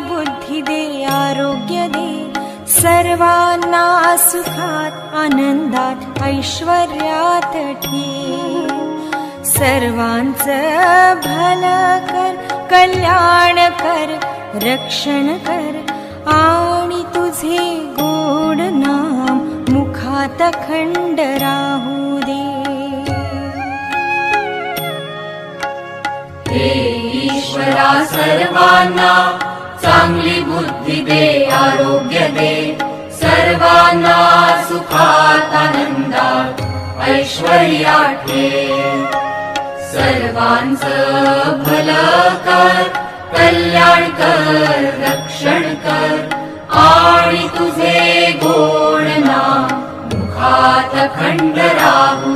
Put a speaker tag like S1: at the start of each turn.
S1: बुद्धी दे, आरोग्य दे, सर्वांना सुखात आनंदात ऐश्वर्यात ठेव. सर्वांचं भलं कर, कल्याण कर, रक्षण कर, आणि तुझे गोड नाम मुखात अखंड राहू दे.
S2: हे ईश्वरा सर्वांना चांगली बुद्धी दे, आरोग्य दे, सर्वांना सुखात आनंदात ऐश्वर्यात ठेव. सर्वांचं भलं कर, कल्याण कर, रक्षण कर, आणि तुझे गोड नाम मुखात अखंड राहू